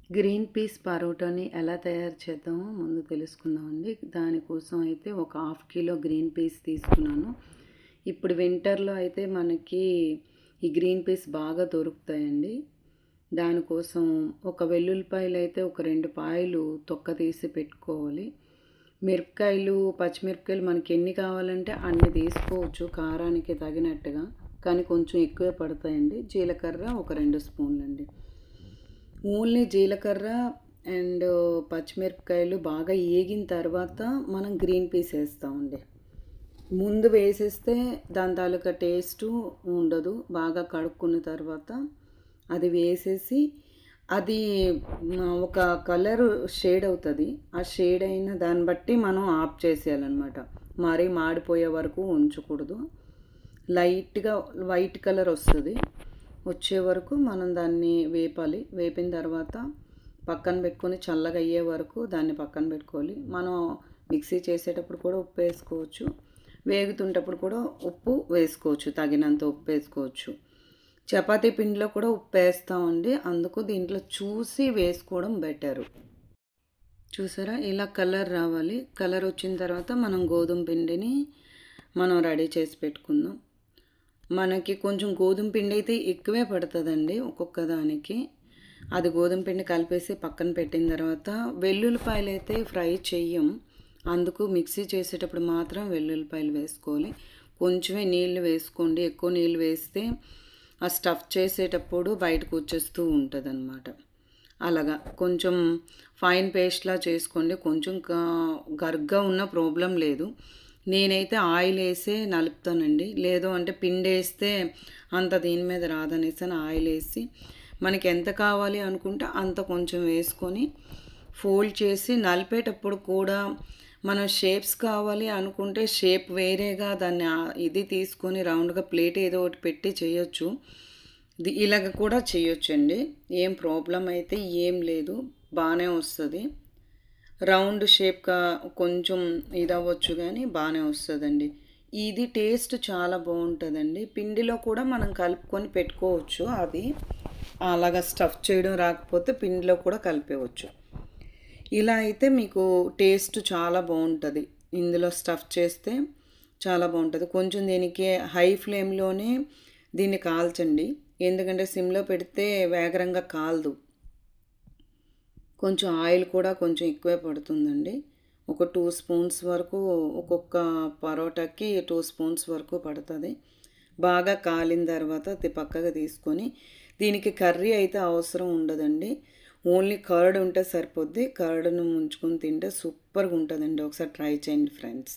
Green peas పరోటాని ఎలా తయారు చేద్దామో ముందు తెలుసుకుందామండి. దానికోసం అయితే ఒక హాఫ్ కిలో గ్రీన్ పీస్ తీసుకున్నాను. ఇప్పుడు వింటర్లో అయితే మనకి ఈ గ్రీన్ పీస్ బాగా దొరుకుతాయండి. దానికోసం ఒక వెల్లుల్లిపాయలు అయితే ఒక 2 పాయలు తొక్క తీసి పెట్టుకోవాలి. మిరపకాయలు, పచ్చిమిరపకాయలు మనకి ఎన్ని కావాలంటే అన్ని తీసుకోవచ్చు కారానికి తగినట్టుగా, కానీ కొంచెం ఎక్కువే పడతాయండి. జీలకర్ర ఒక 2 స్పూన్లండి. ఓన్లీ జీలకర్ర అండ్ పచ్చిమిరపకాయలు బాగా ఏగిన తర్వాత మనం గ్రీన్ పీస్ వేస్తామండి. ముందు వేసేస్తే దాని తాలూకా టేస్టు ఉండదు. బాగా కడుక్కున్న తర్వాత అది వేసేసి అది ఒక కలర్ షేడ్ అవుతుంది. ఆ షేడ్ అయిన దాన్ని బట్టి మనం ఆఫ్ చేసేయాలన్నమాట. మరీ మాడిపోయే వరకు ఉంచకూడదు. లైట్గా వైట్ కలర్ వస్తుంది. వచ్చే వరకు మనం దాన్ని వేపాలి. వేపిన తర్వాత పక్కన పెట్టుకొని చల్లగా అయ్యే వరకు దాన్ని పక్కన పెట్టుకోవాలి. మనం మిక్సీ చేసేటప్పుడు కూడా ఉప్పు వేసుకోవచ్చు. వేగుతుంటప్పుడు కూడా ఉప్పు వేసుకోవచ్చు, తగినంత ఉప్పు వేసుకోవచ్చు. చపాతీ పిండిలో కూడా ఉప్పు వేస్తామండి. అందుకు దీంట్లో చూసి వేసుకోవడం బెటరు. చూసారా, ఇలా కలర్ రావాలి. కలర్ వచ్చిన తర్వాత మనం గోధుమ పిండిని మనం రెడీ చేసి పెట్టుకుందాం. మనకి కొంచెం గోధుమ పిండి అయితే ఎక్కువే పడుతుందండి ఒక్కొక్క దానికి. అది గోధుమ పిండి కలిపేసి పక్కన పెట్టిన తర్వాత వెల్లుల్లిపాయలు అయితే ఫ్రై చెయ్యం. అందుకు మిక్సీ చేసేటప్పుడు మాత్రం వెల్లుల్లిపాయలు వేసుకోవాలి. కొంచెమే నీళ్ళు వేసుకోండి. ఎక్కువ నీళ్ళు వేస్తే ఆ స్టఫ్ చేసేటప్పుడు బయటకు వచ్చేస్తూ ఉంటుంది అన్నమాట. అలాగా కొంచెం ఫైన్ పేస్ట్లా చేసుకోండి. కొంచెం గరుగ్గా ఉన్న ప్రాబ్లం లేదు. నేనైతే ఆయిల్ వేసే నలుపుతానండి. లేదు అంటే పిండి వేస్తే అంత దీని మీద రాదనేసి ఆయిల్ వేసి మనకి ఎంత కావాలి అనుకుంటే అంత కొంచెం వేసుకొని ఫోల్డ్ చేసి నలిపేటప్పుడు కూడా మనం షేప్స్ కావాలి అనుకుంటే షేప్ వేరేగా దాన్ని ఇది తీసుకొని రౌండ్గా ప్లేట్ ఏదో ఒకటి పెట్టి చేయొచ్చు. ఇలాగ కూడా చేయొచ్చండి. ఏం ప్రాబ్లం అయితే ఏం లేదు, బాగానే వస్తుంది. రౌండ్ షేప్గా కొంచెం ఇది అవ్వచ్చు కానీ బాగానే వస్తుందండి. ఇది టేస్ట్ చాలా బాగుంటుందండి. పిండిలో కూడా మనం కలుపుకొని పెట్టుకోవచ్చు. అది అలాగా స్టఫ్ చేయడం రాకపోతే పిండిలో కూడా కలిపేవచ్చు. ఇలా అయితే మీకు టేస్ట్ చాలా బాగుంటుంది. ఇందులో స్టఫ్ చేస్తే చాలా బాగుంటుంది. కొంచెం దీనికి హై ఫ్లేమ్లోనే దీన్ని కాల్చండి. ఎందుకంటే సిమ్లో పెడితే వేగరంగా కాలదు. కొంచెం ఆయిల్ కూడా కొంచెం ఎక్కువే పడుతుందండి. ఒక 2 స్పూన్స్ వరకు, ఒక్కొక్క పరోటాకి 2 స్పూన్స్ వరకు పడుతుంది. బాగా కాలిన తర్వాత అది పక్కగా తీసుకొని, దీనికి కర్రీ అయితే అవసరం ఉండదండి. ఓన్లీ కర్డ్ ఉంటే సరిపోద్ది. కర్డ్ను ముంచుకొని తింటే సూపర్గా ఉంటుందండి. ఒకసారి ట్రై చేయండి ఫ్రెండ్స్.